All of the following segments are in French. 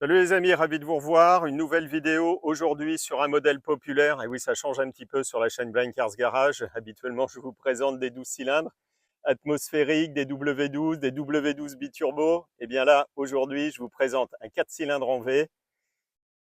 Salut les amis, ravi de vous revoir. Une nouvelle vidéo aujourd'hui sur un modèle populaire. Et oui, ça change un petit peu sur la chaîne Blind Cars Garage. Habituellement, je vous présente des 12 cylindres atmosphériques, des W12, des W12 biturbo. Et bien là, aujourd'hui, je vous présente un 4 cylindres en V.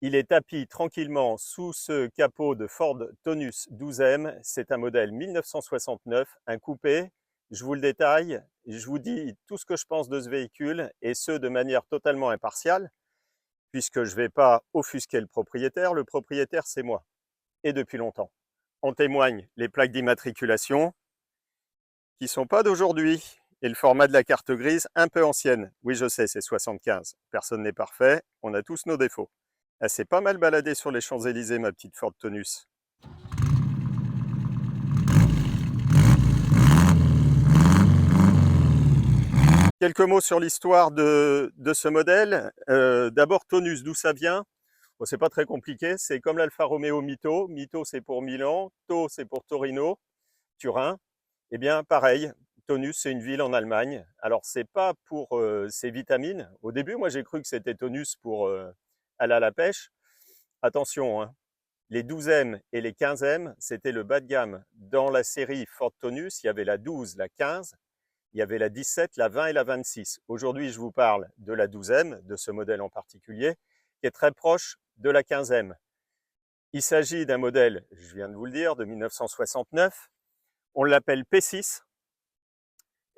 Il est tapi tranquillement sous ce capot de Ford Taunus 12M. C'est un modèle 1969, un coupé. Je vous le détaille, je vous dis tout ce que je pense de ce véhicule et ce de manière totalement impartiale, puisque je ne vais pas offusquer le propriétaire c'est moi, et depuis longtemps. En témoignent les plaques d'immatriculation, qui ne sont pas d'aujourd'hui, et le format de la carte grise, un peu ancienne. Oui, je sais, c'est 75. Personne n'est parfait, on a tous nos défauts. Elle s'est pas mal baladée sur les Champs-Élysées, ma petite Ford Taunus. Quelques mots sur l'histoire de ce modèle. D'abord, Taunus, d'où ça vient? Bon, c'est pas très compliqué, c'est comme l'Alfa Romeo Mito. Mito, c'est pour Milan, Tau, c'est pour Torino, Turin. Eh bien, pareil, Taunus, c'est une ville en Allemagne. Alors, c'est pas pour ses vitamines. Au début, moi, j'ai cru que c'était Taunus pour aller à la pêche. Attention, hein, les 12M et les 15M, c'était le bas de gamme. Dans la série Ford Taunus, il y avait la 12, la 15, il y avait la 17, la 20 et la 26. Aujourd'hui, je vous parle de la 12M, de ce modèle en particulier, qui est très proche de la 15M. Il s'agit d'un modèle, je viens de vous le dire, de 1969. On l'appelle P6.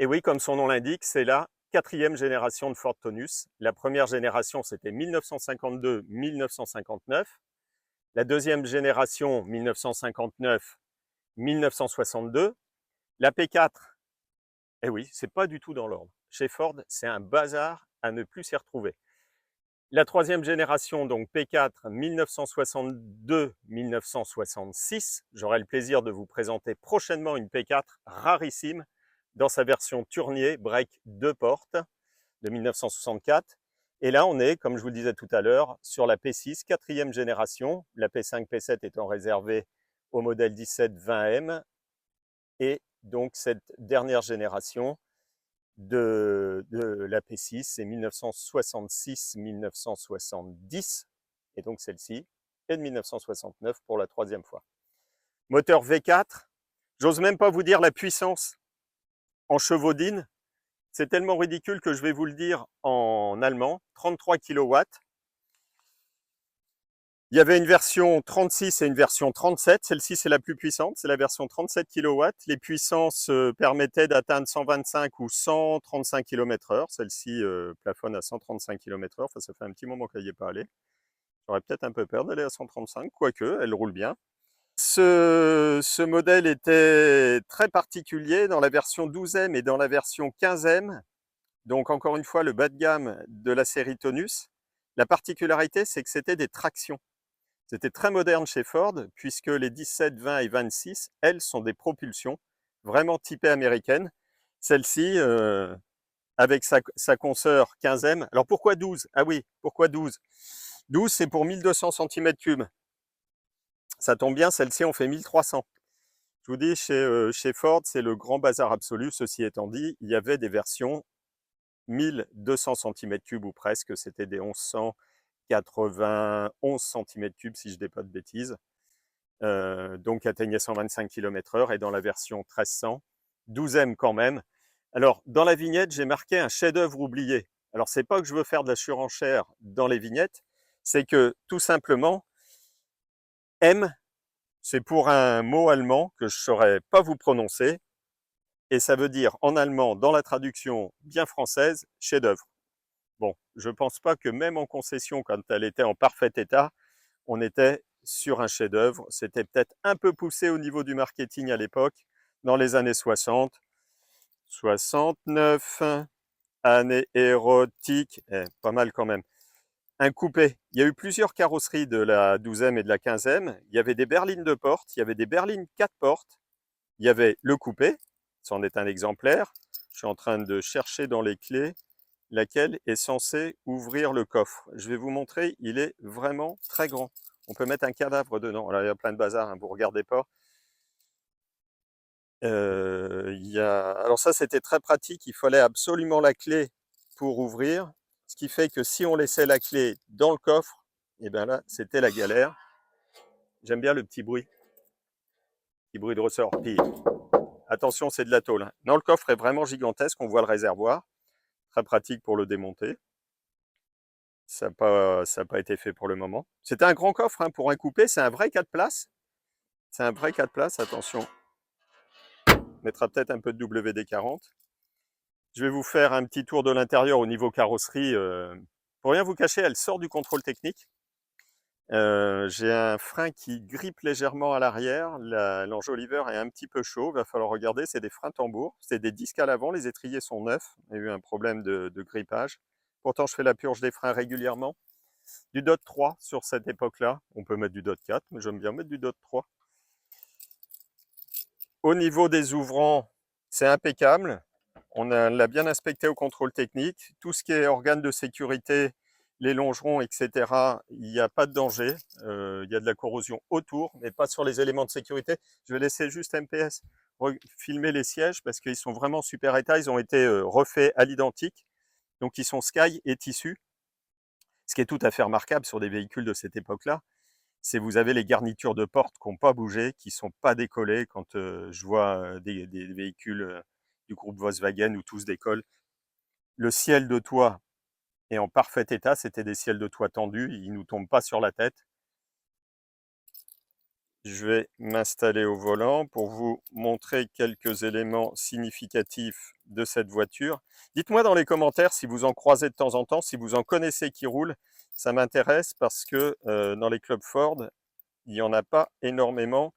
Et oui, comme son nom l'indique, c'est la 4e génération de Ford Taunus. La première génération, c'était 1952-1959. La deuxième génération, 1959-1962. La P4, eh oui, c'est pas du tout dans l'ordre. Chez Ford, c'est un bazar à ne plus s'y retrouver. La troisième génération, donc P4, 1962-1966. J'aurai le plaisir de vous présenter prochainement une P4 rarissime dans sa version Tournier break 2 portes de 1964. Et là, on est, comme je vous le disais tout à l'heure, sur la P6, 4e génération. La P5, P7 étant réservée au modèle 17-20M. Et donc, cette dernière génération de la P6, c'est 1966-1970. Et donc, celle-ci est de 1969 pour la troisième fois. Moteur V4, j'ose même pas vous dire la puissance en chevaudine. C'est tellement ridicule que je vais vous le dire en allemand, 33 kW. Il y avait une version 36 et une version 37. Celle-ci, c'est la plus puissante, c'est la version 37 kW. Les puissances permettaient d'atteindre 125 ou 135 km/h. Celle-ci plafonne à 135 km/h. Enfin, ça fait un petit moment qu'elle n'y est pas allée. J'aurais peut-être un peu peur d'aller à 135, quoique, elle roule bien. Ce modèle était très particulier dans la version 12M et dans la version 15M. Donc, encore une fois, le bas de gamme de la série Taunus. La particularité, c'est que c'était des tractions. C'était très moderne chez Ford, puisque les 17, 20 et 26, elles, sont des propulsions vraiment typées américaines. Celle-ci, avec sa consoeur 15M. Alors, pourquoi 12? Ah oui, pourquoi 12? 12, c'est pour 1200 cm3. Ça tombe bien, celle-ci, on fait 1300. Je vous dis, chez Ford, c'est le grand bazar absolu. Ceci étant dit, il y avait des versions 1200 cm3 ou presque, c'était des 1191 cm3 si je ne dis pas de bêtises, donc atteignait 125 km/h, et dans la version 1300, 12M quand même. Alors, dans la vignette, j'ai marqué un chef-d'œuvre oublié. Alors, c'est pas que je veux faire de la surenchère dans les vignettes, c'est que tout simplement, M, c'est pour un mot allemand que je ne saurais pas vous prononcer, et ça veut dire en allemand, dans la traduction bien française, chef-d'œuvre. Bon, je ne pense pas que même en concession, quand elle était en parfait état, on était sur un chef-d'œuvre. C'était peut-être un peu poussé au niveau du marketing à l'époque, dans les années 60. 69, année érotique, pas mal quand même. Un coupé. Il y a eu plusieurs carrosseries de la 12e et de la 15e. Il y avait des berlines de porte, il y avait des berlines 4 portes, il y avait le coupé, c'en est un exemplaire. Je suis en train de chercher dans les clés laquelle est censée ouvrir le coffre. Je vais vous montrer, il est vraiment très grand. On peut mettre un cadavre dedans. Alors, il y a plein de bazar, hein, vous ne regardez pas. Alors ça, c'était très pratique. Il fallait absolument la clé pour ouvrir. Ce qui fait que si on laissait la clé dans le coffre, et bien là, c'était la galère. J'aime bien le petit bruit de ressort. Puis, attention, c'est de la tôle. Non, le coffre est vraiment gigantesque. On voit le réservoir. Très pratique pour le démonter. Ça n'a pas été fait pour le moment. C'était un grand coffre hein, pour un coupé. C'est un vrai 4 places. C'est un vrai 4 places. Attention. On mettra peut-être un peu de WD-40. Je vais vous faire un petit tour de l'intérieur au niveau carrosserie. Pour rien vous cacher, elle sort du contrôle technique. J'ai un frein qui grippe légèrement à l'arrière. L'enjoliveur est un petit peu chaud. Il va falloir regarder. C'est des freins tambours. C'est des disques à l'avant. Les étriers sont neufs. Il y a eu un problème de grippage. Pourtant, je fais la purge des freins régulièrement. Du DOT 3 sur cette époque-là. On peut mettre du DOT 4, mais j'aime bien mettre du DOT 3. Au niveau des ouvrants, c'est impeccable. On l'a bien inspecté au contrôle technique. Tout ce qui est organes de sécurité, les longerons, etc., il n'y a pas de danger. Il y a de la corrosion autour, mais pas sur les éléments de sécurité. Je vais laisser juste MPS filmer les sièges parce qu'ils sont vraiment super état. Ils ont été refaits à l'identique. Donc, ils sont sky et tissu. Ce qui est tout à fait remarquable sur des véhicules de cette époque-là, c'est vous avez les garnitures de porte qui n'ont pas bougé, qui ne sont pas décollées. Quand je vois des véhicules du groupe Volkswagen où tout se décolle, le ciel de toit est en parfait état. C'était des ciels de toit tendus, ils ne nous tombent pas sur la tête. Je vais m'installer au volant pour vous montrer quelques éléments significatifs de cette voiture. Dites-moi dans les commentaires si vous en croisez de temps en temps, si vous en connaissez qui roulent. Ça m'intéresse parce que dans les clubs Ford, il n'y en a pas énormément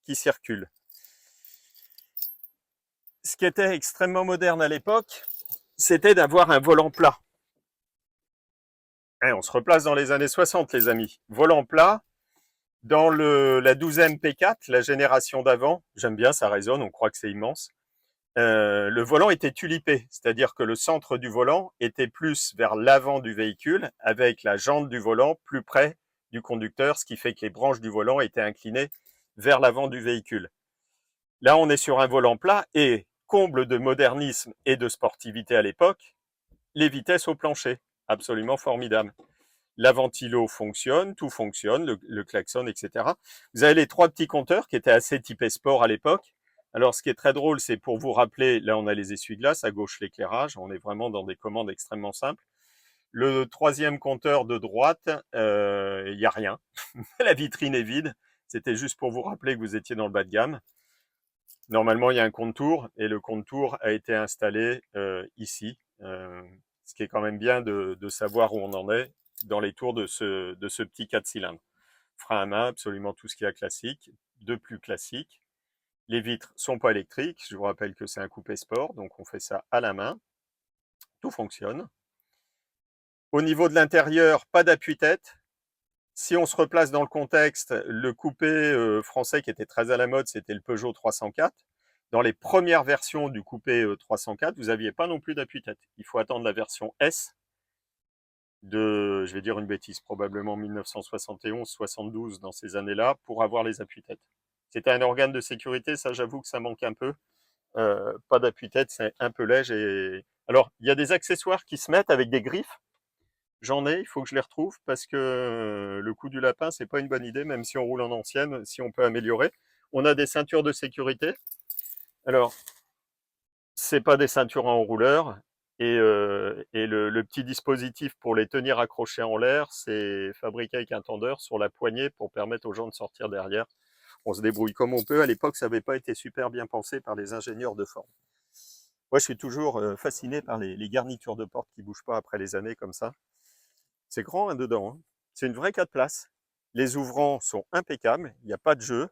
qui circulent. Ce qui était extrêmement moderne à l'époque, c'était d'avoir un volant plat. Et on se replace dans les années 60, les amis. Volant plat, dans la 12e P4, la génération d'avant, j'aime bien, ça résonne, on croit que c'est immense. Le volant était tulipé, c'est-à-dire que le centre du volant était plus vers l'avant du véhicule, avec la jante du volant plus près du conducteur, ce qui fait que les branches du volant étaient inclinées vers l'avant du véhicule. Là, on est sur un volant plat et, comble de modernisme et de sportivité à l'époque, les vitesses au plancher, absolument formidable. La ventilo fonctionne, tout fonctionne, le klaxon, etc. Vous avez les trois petits compteurs qui étaient assez typés sport à l'époque. Alors, ce qui est très drôle, c'est pour vous rappeler, là, on a les essuie-glaces, à gauche l'éclairage, on est vraiment dans des commandes extrêmement simples. Le troisième compteur de droite, il n'y a rien. La vitrine est vide. C'était juste pour vous rappeler que vous étiez dans le bas de gamme. Normalement, il y a un contour et le contour a été installé ici, ce qui est quand même bien de savoir où on en est dans les tours de ce petit 4 cylindres. Frein à main, absolument tout ce qu'il y a classique, de plus classique. Les vitres sont pas électriques, je vous rappelle que c'est un coupé sport, donc on fait ça à la main. Tout fonctionne. Au niveau de l'intérieur, pas d'appui-tête. Si on se replace dans le contexte, le coupé français qui était très à la mode, c'était le Peugeot 304. Dans les premières versions du coupé 304, vous n'aviez pas non plus d'appui-tête. Il faut attendre la version S de, je vais dire une bêtise, probablement 1971-72 dans ces années-là, pour avoir les appuis-têtes. C'était un organe de sécurité, ça j'avoue que ça manque un peu. Pas d'appui-tête, c'est un peu léger. Alors, il y a des accessoires qui se mettent avec des griffes. J'en ai, il faut que je les retrouve parce que le coup du lapin, c'est pas une bonne idée, même si on roule en ancienne, si on peut améliorer. On a des ceintures de sécurité. Alors, c'est pas des ceintures en rouleur. Et le petit dispositif pour les tenir accrochés en l'air, c'est fabriqué avec un tendeur sur la poignée pour permettre aux gens de sortir derrière. On se débrouille comme on peut. À l'époque, ça n'avait pas été super bien pensé par les ingénieurs de Ford. Moi, je suis toujours fasciné par les garnitures de porte qui bougent pas après les années comme ça. C'est grand hein, dedans. Hein. C'est une vraie 4 places. Les ouvrants sont impeccables. Il n'y a pas de jeu.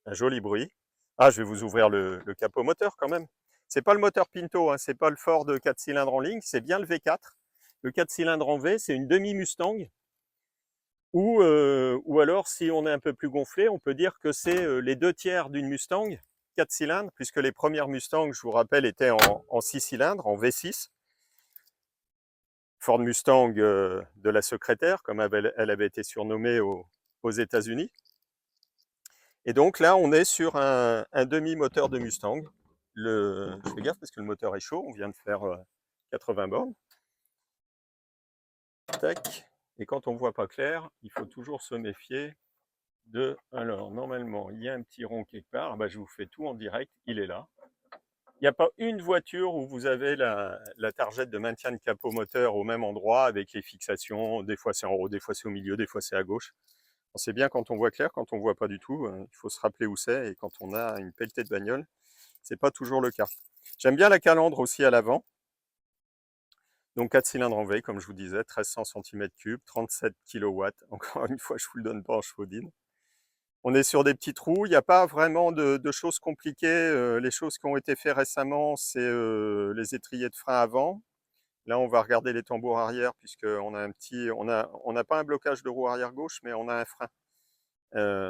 Un joli bruit. Ah, je vais vous ouvrir le capot moteur quand même. C'est pas le moteur Pinto, hein, c'est pas le Ford 4 cylindres en ligne, c'est bien le V4. Le 4 cylindres en V, c'est une demi-Mustang. Ou alors, si on est un peu plus gonflé, on peut dire que c'est les 2/3 d'une Mustang 4 cylindres, puisque les premières Mustangs, je vous rappelle, étaient en 6 cylindres, en V6. Ford Mustang de la secrétaire, comme elle avait été surnommée aux États-Unis. Et donc là, on est sur un demi-moteur de Mustang. Je fais gaffe parce que le moteur est chaud, on vient de faire 80 bornes. Tac. Et quand on ne voit pas clair, il faut toujours se méfier de... Alors, normalement, il y a un petit rond quelque part. Je vous fais tout en direct, il est là. Il n'y a pas une voiture où vous avez la targette de maintien de capot moteur au même endroit avec les fixations. Des fois c'est en haut, des fois c'est au milieu, des fois c'est à gauche. C'est bien quand on voit clair, quand on ne voit pas du tout, il faut se rappeler où c'est. Et quand on a une pelletée de bagnole, c'est pas toujours le cas. J'aime bien la calandre aussi à l'avant. Donc 4 cylindres en V, comme je vous disais, 1300 cm3, 37 kW. Encore une fois, je ne vous le donne pas en chevaudigne. On est sur des petits trous, il n'y a pas vraiment de choses compliquées. Les choses qui ont été faites récemment, c'est les étriers de frein avant. Là, on va regarder les tambours arrière, puisqu'on a un petit, on n'a pas un blocage de roue arrière gauche, mais on a un frein.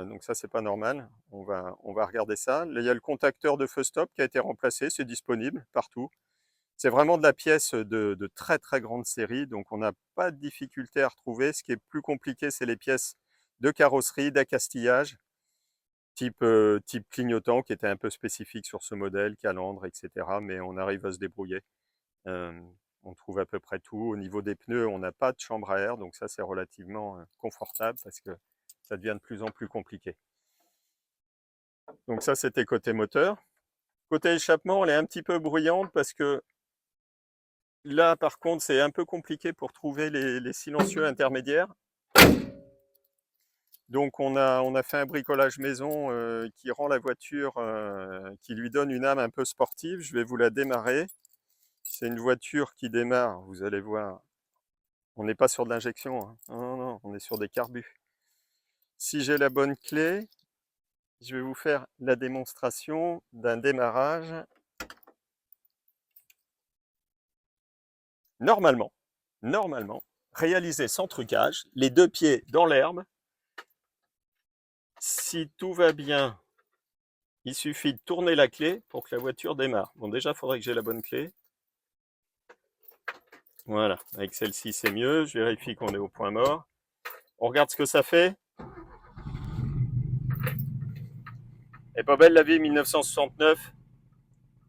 Donc ça, c'est pas normal. On va regarder ça. Là, il y a le contacteur de feu stop qui a été remplacé, c'est disponible partout. C'est vraiment de la pièce de très très grande série, donc on n'a pas de difficulté à retrouver. Ce qui est plus compliqué, c'est les pièces de carrosserie, d'accastillage, type clignotant, qui était un peu spécifique sur ce modèle, calandre, etc. Mais on arrive à se débrouiller. On trouve à peu près tout. Au niveau des pneus, on n'a pas de chambre à air, donc ça c'est relativement confortable parce que ça devient de plus en plus compliqué. Donc ça, c'était côté moteur. Côté échappement, elle est un petit peu bruyante parce que là, par contre, c'est un peu compliqué pour trouver les silencieux intermédiaires. Donc on a fait un bricolage maison qui rend la voiture, qui lui donne une âme un peu sportive. Je vais vous la démarrer. C'est une voiture qui démarre, vous allez voir. On n'est pas sur de l'injection, hein. Non, non, on est sur des carbus. Si j'ai la bonne clé, je vais vous faire la démonstration d'un démarrage. Normalement, réalisé sans trucage, les deux pieds dans l'herbe. Si tout va bien, il suffit de tourner la clé pour que la voiture démarre. Bon, déjà, il faudrait que j'ai la bonne clé. Voilà, avec celle-ci, c'est mieux. Je vérifie qu'on est au point mort. On regarde ce que ça fait. Et pas belle la vie, 1969.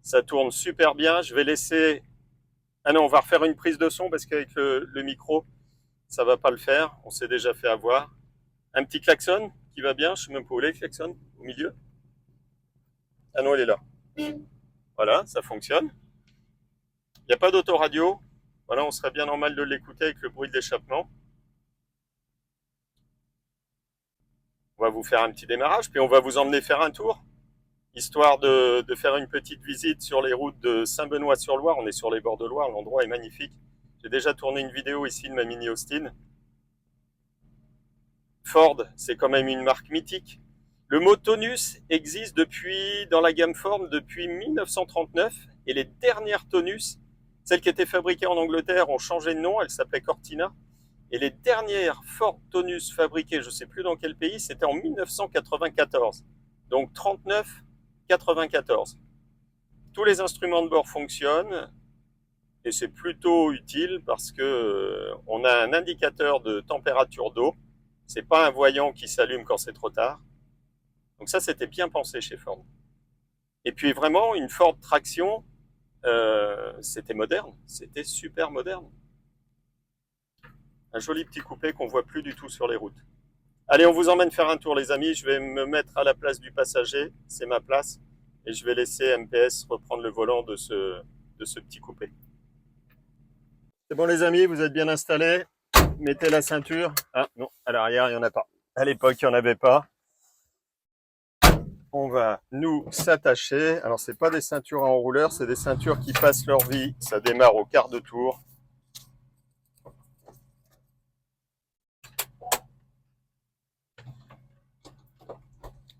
Ça tourne super bien. Je vais laisser... Ah non, on va refaire une prise de son parce qu'avec le micro, ça va pas le faire. On s'est déjà fait avoir. Un petit klaxon qui va bien. Je sais même pas où est le klaxon, au milieu. Ah non, il est là. Voilà, ça fonctionne. Il n'y a pas d'autoradio. Voilà, on serait bien normal de l'écouter avec le bruit de l'échappement. On va vous faire un petit démarrage, puis on va vous emmener faire un tour, histoire de faire une petite visite sur les routes de Saint-Benoît-sur-Loire. On est sur les bords de Loire, l'endroit est magnifique. J'ai déjà tourné une vidéo ici de ma Mini Austin. Ford, c'est quand même une marque mythique. Le mot tonus existe dans la gamme Ford depuis 1939, et les dernières tonus, celles qui étaient fabriquées en Angleterre, ont changé de nom, elles s'appelaient Cortina. Et les dernières Ford Tonus fabriquées, je ne sais plus dans quel pays, c'était en 1994. Donc 39-94. Tous les instruments de bord fonctionnent et c'est plutôt utile parce que on a un indicateur de température d'eau. C'est pas un voyant qui s'allume quand c'est trop tard. Donc ça, c'était bien pensé chez Ford. Et puis vraiment, une Ford traction, c'était moderne, c'était super moderne. Un joli petit coupé qu'on voit plus du tout sur les routes. Allez, on vous emmène faire un tour, les amis. Je vais me mettre à la place du passager, c'est ma place, et je vais laisser MPS reprendre le volant de ce petit coupé. C'est bon, les amis, vous êtes bien installés. Mettez la ceinture. Ah non, à l'arrière, il n'y en a pas. À l'époque, il n'y en avait pas. On va nous s'attacher. Alors, ce n'est pas des ceintures à enrouleur, c'est des ceintures qui passent leur vie. Ça démarre au quart de tour.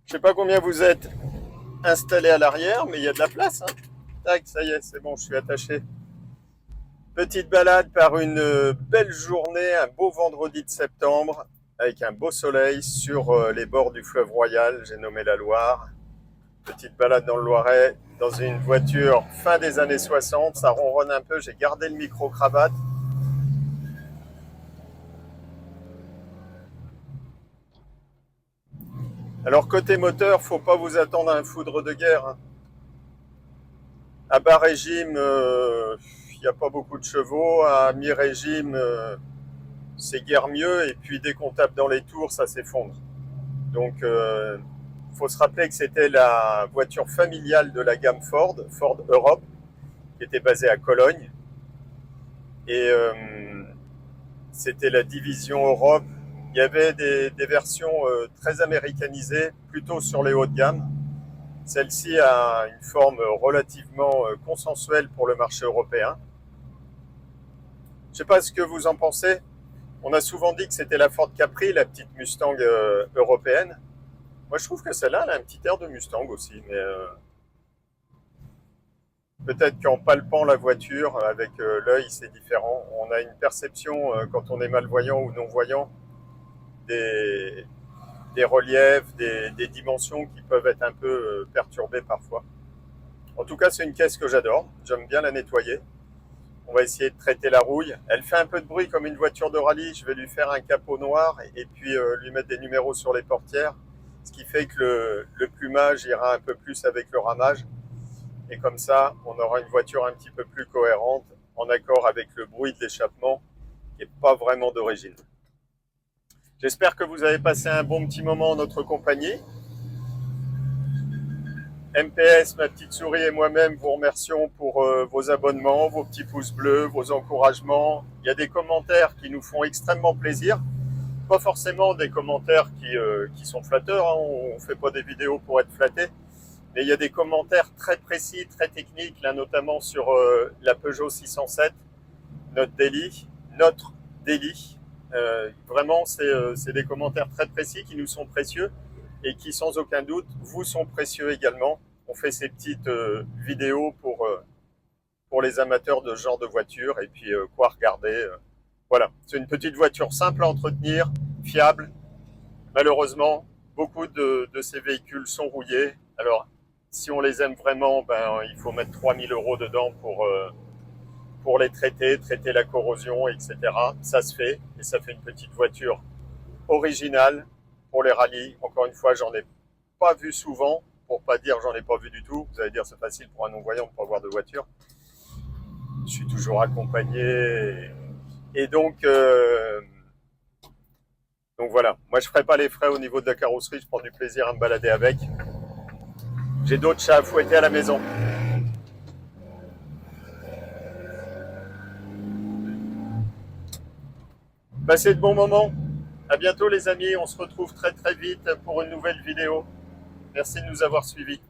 Je ne sais pas combien vous êtes installés à l'arrière, mais il y a de la place, hein. Tac, ça y est, c'est bon, je suis attaché. Petite balade par une belle journée, un beau vendredi de septembre, avec un beau soleil sur les bords du fleuve Royal, j'ai nommé la Loire. Petite balade dans le Loiret, dans une voiture fin des années 60, ça ronronne un peu, j'ai gardé le micro-cravate. Alors côté moteur, faut pas vous attendre à un foudre de guerre, hein. À bas régime, il n'y a pas beaucoup de chevaux. À mi-régime, c'est guère mieux. Et puis dès qu'on tape dans les tours, ça s'effondre. Donc, il faut se rappeler que c'était la voiture familiale de la gamme Ford, Ford Europe, qui était basée à Cologne. Et c'était la division Europe. Il y avait des versions très américanisées, plutôt sur les hauts de gamme. Celle-ci a une forme relativement consensuelle pour le marché européen. Je ne sais pas ce que vous en pensez. On a souvent dit que c'était la Ford Capri, la petite Mustang européenne. Moi, je trouve que celle-là, elle a un petit air de Mustang aussi. Mais peut-être qu'en palpant la voiture avec l'œil, c'est différent. On a une perception, quand on est malvoyant ou non-voyant, des, des reliefs, des dimensions qui peuvent être un peu perturbées parfois. En tout cas, c'est une caisse que j'adore. J'aime bien la nettoyer. On va essayer de traiter la rouille. Elle fait un peu de bruit comme une voiture de rallye. Je vais lui faire un capot noir et puis lui mettre des numéros sur les portières, ce qui fait que le plumage ira un peu plus avec le ramage. Et comme ça, on aura une voiture un petit peu plus cohérente, en accord avec le bruit de l'échappement, qui n'est pas vraiment d'origine. J'espère que vous avez passé un bon petit moment en notre compagnie. MPS, ma petite souris et moi-même vous remercions pour vos abonnements, vos petits pouces bleus, vos encouragements. Il y a des commentaires qui nous font extrêmement plaisir. Pas forcément des commentaires qui sont flatteurs, hein. On ne fait pas des vidéos pour être flatté. Mais il y a des commentaires très précis, très techniques, là notamment sur la Peugeot 607, notre daily. Vraiment, c'est des commentaires très précis qui nous sont précieux et qui, sans aucun doute, vous sont précieux également. On fait ces petites vidéos pour les amateurs de ce genre de voiture et puis quoi regarder. Voilà, c'est une petite voiture simple à entretenir, fiable. Malheureusement, beaucoup de ces véhicules sont rouillés. Alors, si on les aime vraiment, ben, il faut mettre 3 000 € dedans pour les traiter la corrosion, etc. Ça se fait et ça fait une petite voiture originale pour les rallyes. Encore une fois, j'en ai pas vu souvent, pour pas dire j'en ai pas vu du tout. Vous allez dire c'est facile pour un non-voyant de ne pas voir de voiture. Je suis toujours accompagné et donc voilà. Moi je ferai pas les frais au niveau de la carrosserie, je prends du plaisir à me balader avec. J'ai d'autres chats à fouetter à la maison. Passez de bons moments. À bientôt les amis, on se retrouve très très vite pour une nouvelle vidéo. Merci de nous avoir suivis.